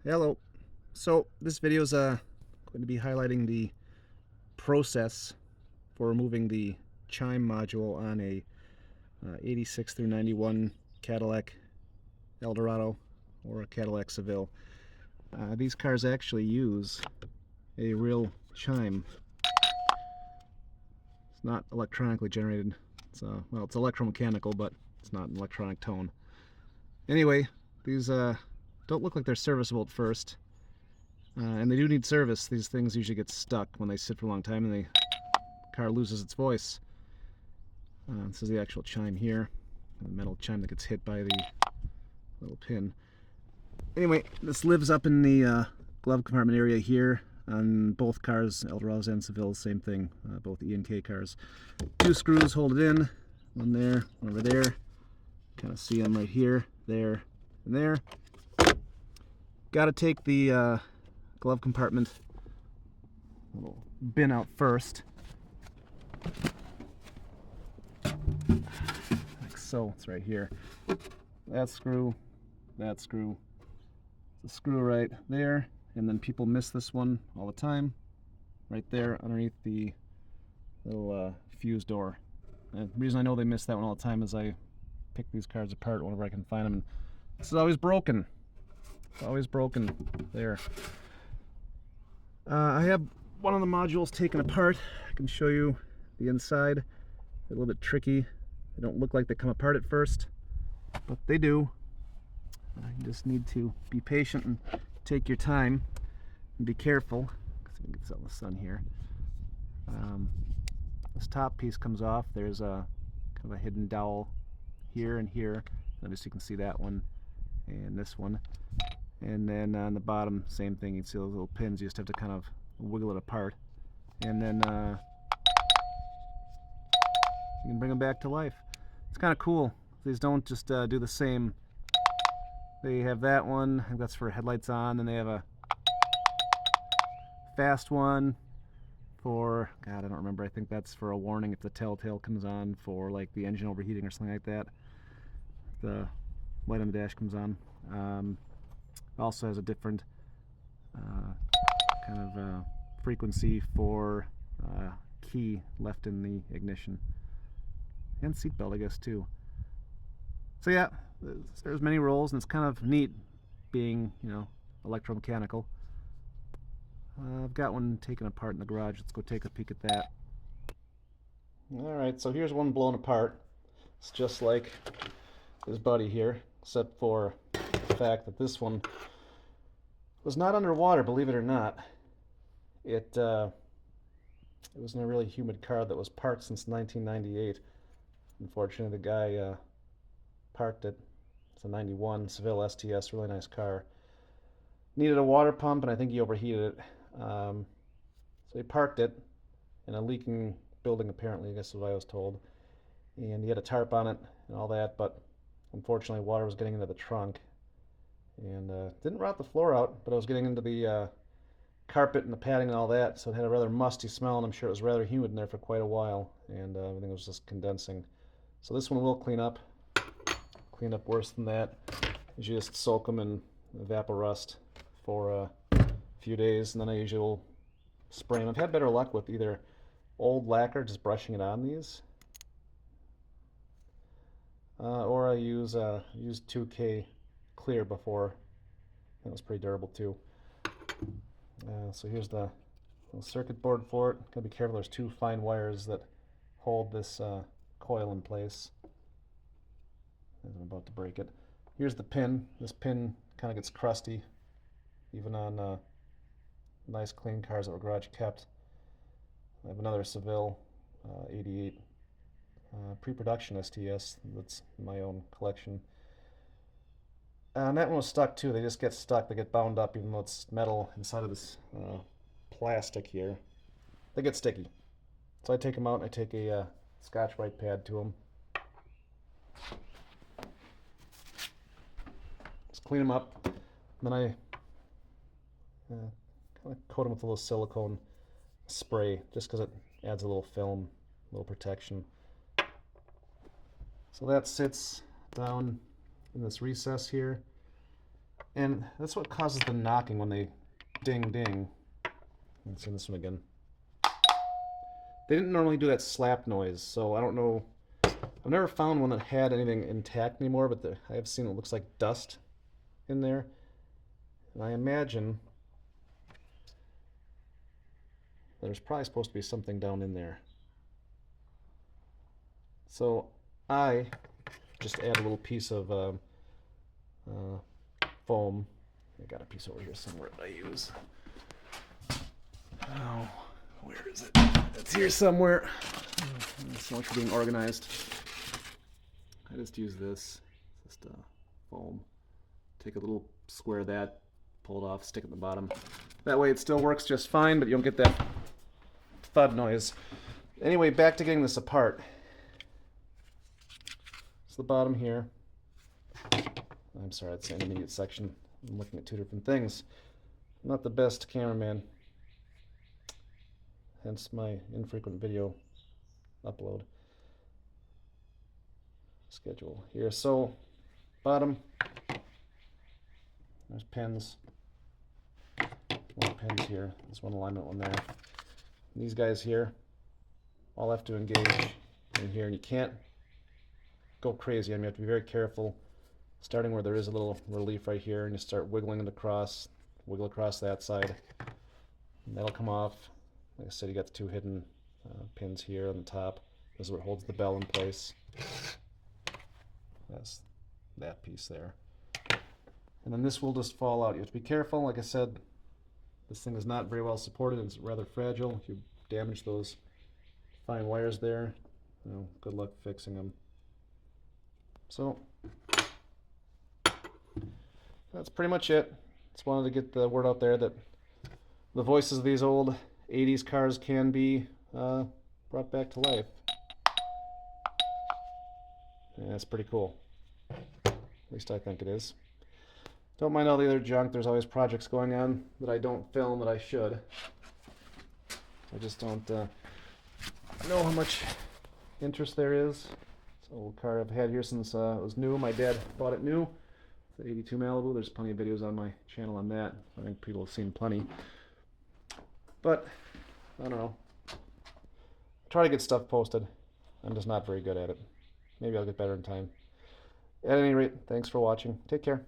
Hello. So this video is going to be highlighting the process for removing the Chime module on a 86 through 91 Cadillac Eldorado or a Cadillac Seville. These cars actually use a real chime. It's not electronically generated. Well, it's electromechanical, but it's not an electronic tone. Anyway, these don't look like they're serviceable at first. And they do need service. These things usually get stuck when they sit for a long time and the car loses its voice. This is the actual chime here, the metal chime that gets hit by the little pin. Anyway, this lives up in the glove compartment area here on both cars, Eldorados and Seville, same thing, both E and K cars. Two screws hold it in, one there, one over there. Kind of see them right here, there, and there. Got to take the glove compartment little bin out first, like so. It's right here. That screw, the screw right there, and then people miss this one all the time, right there underneath the little fuse door. And the reason I know they miss that one all the time is I pick these cars apart whenever I can find them, and this is always broken. It's always broken there. I have one of the modules taken apart. I can show you the inside. They're a little bit tricky. They don't look like they come apart at first, but they do. You just need to be patient and take your time and be careful. Let's see if we can get this out in the sun here. This top piece comes off. There's a kind of a hidden dowel here and here. Notice you can see that one and this one. And then on the bottom, same thing. You can see those little pins. You just have to kind of wiggle it apart. And then you can bring them back to life. It's kind of cool. These don't just do the same. They have that one. I think that's for headlights on. Then they have a fast one for, God, I don't remember. I think that's for a warning if the telltale comes on for like the engine overheating or something like that. The light on the dash comes on. Also has a different kind of frequency for key left in the ignition, and seatbelt, I guess, too. So yeah, there's many roles, and it's kind of neat being, electromechanical. I've got one taken apart in the garage. Let's go take a peek at that. Alright, so here's one blown apart. It's just like his buddy here, except for the fact that this one was not underwater, believe it or not. It was in a really humid car that was parked since 1998. Unfortunately, the guy parked it. It's a 91 Seville STS, really nice car. Needed a water pump, and I think he overheated it. So he parked it in a leaking building, apparently, I guess is what I was told. And he had a tarp on it and all that, but unfortunately water was getting into the trunk. And didn't rot the floor out, but it was getting into the carpet and the padding and all that, so it had a rather musty smell, and I'm sure it was rather humid in there for quite a while, and everything was just condensing. So this one will clean up worse than that. You just soak them in evaporust for a few days, and then I usually will spray them. I've had better luck with either old lacquer, just brushing it on these, or I use 2K clear before. That was pretty durable too. So here's the little circuit board for it. Gotta be careful, there's two fine wires that hold this coil in place. As I'm about to break it. Here's the pin. This pin kind of gets crusty, even on nice clean cars that were garage kept. I have another Seville 88 pre-production STS that's in my own collection. And that one was stuck too. They just get stuck. They get bound up even though it's metal inside of this plastic here. They get sticky. So I take them out and I take a Scotch-Brite pad to them. Just clean them up. And then I kind of coat them with a little silicone spray just because it adds a little film, a little protection. So that sits down in this recess here. And that's what causes the knocking when they ding ding. Let's see this one again. They didn't normally do that slap noise, so I don't know. I've never found one that had anything intact anymore, but I have seen it looks like dust in there. And I imagine there's probably supposed to be something down in there. So I just add a little piece of foam. I got a piece over here somewhere that I use. Oh, where is it? It's here somewhere. So much for being organized. I just use this, just foam. Take a little square of that, pull it off, stick it in the bottom. That way it still works just fine, but you don't get that thud noise. Anyway, back to getting this apart. It's the bottom here. I'm sorry, it's the intermediate section. I'm looking at two different things. I'm not the best cameraman, hence my infrequent video upload schedule here. So, bottom, there's pins. One pins here. There's one alignment, one there. And these guys here all have to engage in here, and you can't go crazy. I mean, you have to be very careful. Starting where there is a little relief right here, and you start wiggling it across, wiggle across that side, and that'll come off. Like I said, you got the two hidden pins here on the top. This is what holds the bell in place. That's that piece there. And then this will just fall out. You have to be careful. Like I said, this thing is not very well supported. It's rather fragile. If you damage those fine wires there, you know, good luck fixing them. So that's pretty much it. Just wanted to get the word out there that the voices of these old 80s cars can be brought back to life. And that's pretty cool. At least I think it is. Don't mind all the other junk. There's always projects going on that I don't film that I should. I just don't know how much interest there is. It's an old car I've had here since it was new. My dad bought it new. It's an 82 Malibu. There's plenty of videos on my channel on that. I think people have seen plenty. But, I don't know. I try to get stuff posted. I'm just not very good at it. Maybe I'll get better in time. At any rate, thanks for watching. Take care.